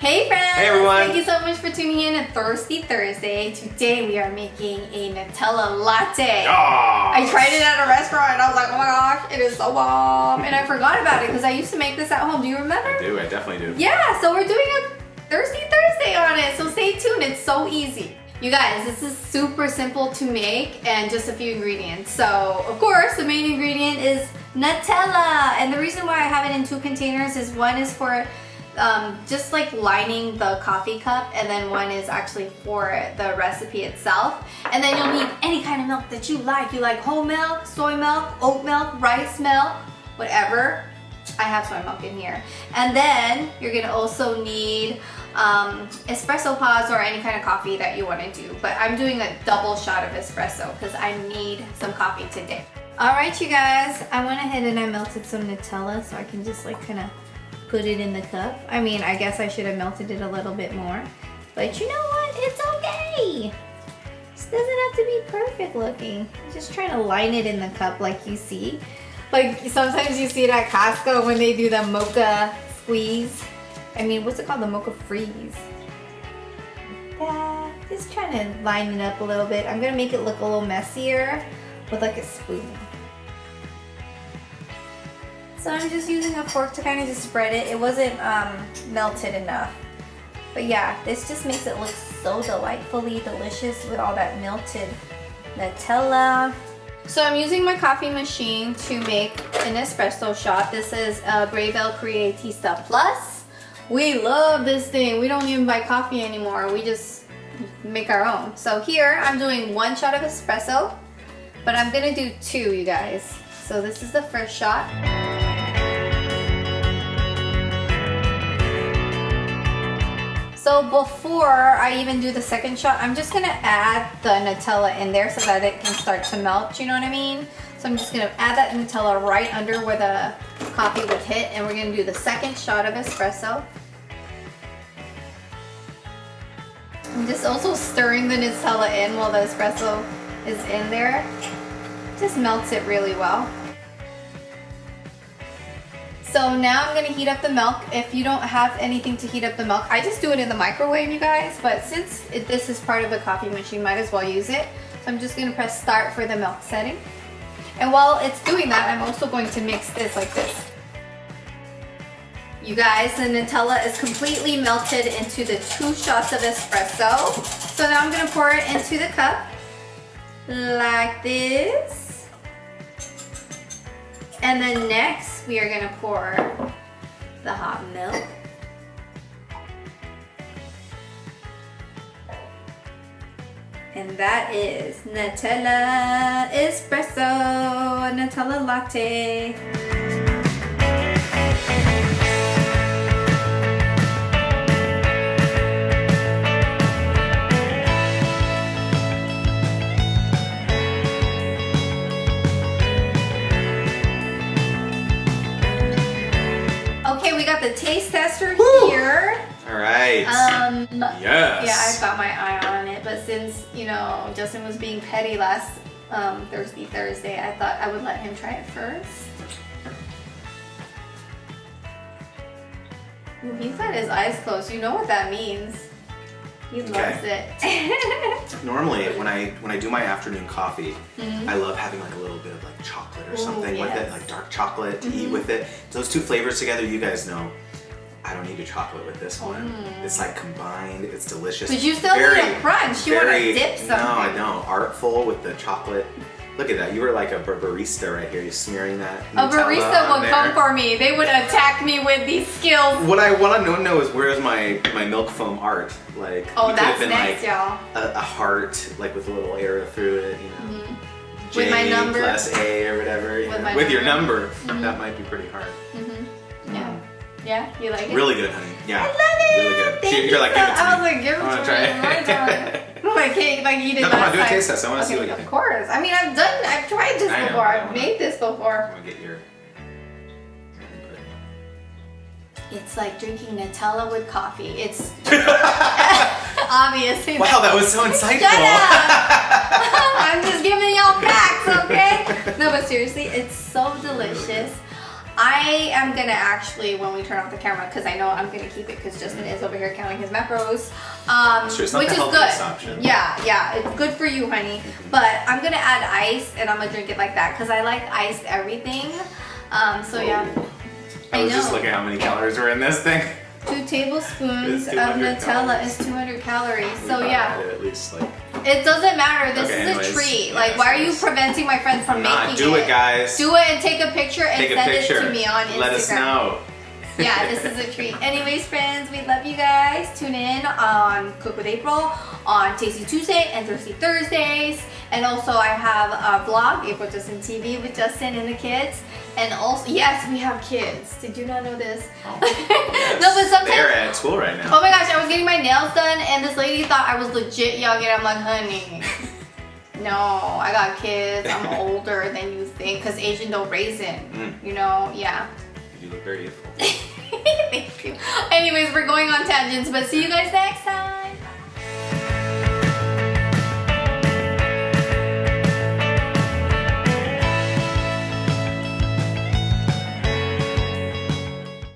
Hey friends! Hey everyone! Thank you so much for tuning in to Thirsty Thursday. Today we are making a Nutella Latte. Oh. I tried it at a restaurant and I was like, oh my gosh, it is so bomb. And I forgot about it because I used to make this at home. Do you remember? I do, I definitely do. Yeah, so we're doing a Thirsty Thursday on it. So stay tuned, it's so easy. You guys, this is super simple to make and just a few ingredients. So, of course, the main ingredient is Nutella. And the reason why I have it in 2 containers is one is for just like lining the coffee cup, and then one is actually for the recipe itself. And then you'll need any kind of milk that you like. You like whole milk, soy milk, oat milk, rice milk, whatever. I have soy milk in here. And then you're gonna also need espresso pods or any kind of coffee that you want to do. But I'm doing a double shot of espresso because I need some coffee today. Alright you guys, I went ahead and I melted some Nutella so I can just like kind of put it in the cup. I mean, I guess I should have melted it a little bit more. But you know what? It's okay. This doesn't have to be perfect looking. I'm just trying to line it in the cup like you see. Like sometimes you see it at Costco when they do the mocha squeeze. I mean, what's it called? The mocha freeze. Yeah, just trying to line it up a little bit. I'm gonna make it look a little messier with like a spoon. So I'm just using a fork to kind of just spread it. It wasn't melted enough. But yeah, this just makes it look so delightfully delicious with all that melted Nutella. So I'm using my coffee machine to make an espresso shot. This is a Brewing Creatista Plus. We love this thing. We don't even buy coffee anymore. We just make our own. So here I'm doing 1 shot of espresso, but I'm gonna do 2, you guys. So this is the first shot. So before I even do the second shot, I'm just gonna add the Nutella in there so that it can start to melt, you know what I mean? So I'm just gonna add that Nutella right under where the coffee would hit, and we're gonna do the second shot of espresso. I'm just also stirring the Nutella in while the espresso is in there. Just melts it really well. So now I'm gonna heat up the milk. If you don't have anything to heat up the milk, I just do it in the microwave, you guys. But since this is part of the coffee machine, might as well use it. So I'm just gonna press start for the milk setting. And while it's doing that, I'm also going to mix this like this. You guys, the Nutella is completely melted into the 2 shots of espresso. So now I'm gonna pour it into the cup like this. And then next, we are gonna pour the hot milk. And that is Nutella Espresso, Nutella Latte. Okay, we got the taste tester here. All right. Yes. Yeah, I've got my eye on it, but since, you know, Justin was being petty last Thirsty Thursday, I thought I would let him try it first. Ooh, he's got his eyes closed. You know what that means. He loves it. Normally, when I do my afternoon coffee, I love having like a little bit of like chocolate or something with it, like dark chocolate to eat with it. Those 2 flavors together, you guys know, I don't need a chocolate with this one. It's like combined, it's delicious. But you still need a crunch. You want to dip something. No, I don't. Artful with the chocolate. Look at that. You were like a barista right here. You're smearing that Nutella. A barista would come for me. They would attack me with these skills. What I want to know is where's my milk foam art? Like, oh, it that's could have been next, like y'all. A heart, like with a little arrow through it, you know. J with my number. plus A or whatever. With your number. That might be pretty hard. Yeah. Yeah, you like it? Really good, honey. Yeah. I love it. Really good. Thank You're like, give it to me. I was like, give it to me. Try it. Like cake, like you did no, last come on, do a time. taste test. I want to see what you think. Of course. I mean, I've tried this before. I've made this before. I'm gonna get your. It's like drinking Nutella with coffee. It's obviously. Wow, that was so insightful. Shut up! I'm just giving y'all facts, okay? No, but seriously, it's so delicious. I am gonna actually, when we turn off the camera, because I know I'm gonna keep it because Justin is over here counting his macros, Sure, it's not which the is healthiest good. option. Yeah, it's good for you, honey. But I'm gonna add ice and I'm gonna drink it like that because I like iced everything. So yeah. I was just looking at how many calories were in this thing. 2 tablespoons It's of 200 Nutella calories. is 200 calories. We So thought yeah. I had at least like. It doesn't matter. This Okay, is anyways, a treat. yeah, Like, why are you anyways. preventing my friends from making it? Do it, guys. Do it and take a picture and Take a send picture. it to me on Instagram. Let us know. Yeah, this is a treat. Anyways, friends, we love you guys. Tune in on Cook with April on Tasty Tuesday and Thirsty Thursdays. And also, I have a vlog, April Justin TV, with Justin and the kids. And also, yes, we have kids. Did you not know this? Oh, yes. No, but sometimes. They're at school right now. Oh my gosh, I was getting my nails done, and this lady thought I was legit young, and I'm like, honey. No, I got kids. I'm older than you think, because Asian don't raisin. You know, yeah. You look very youthful. Thank you. Anyways, we're going on tangents, but see you guys next time.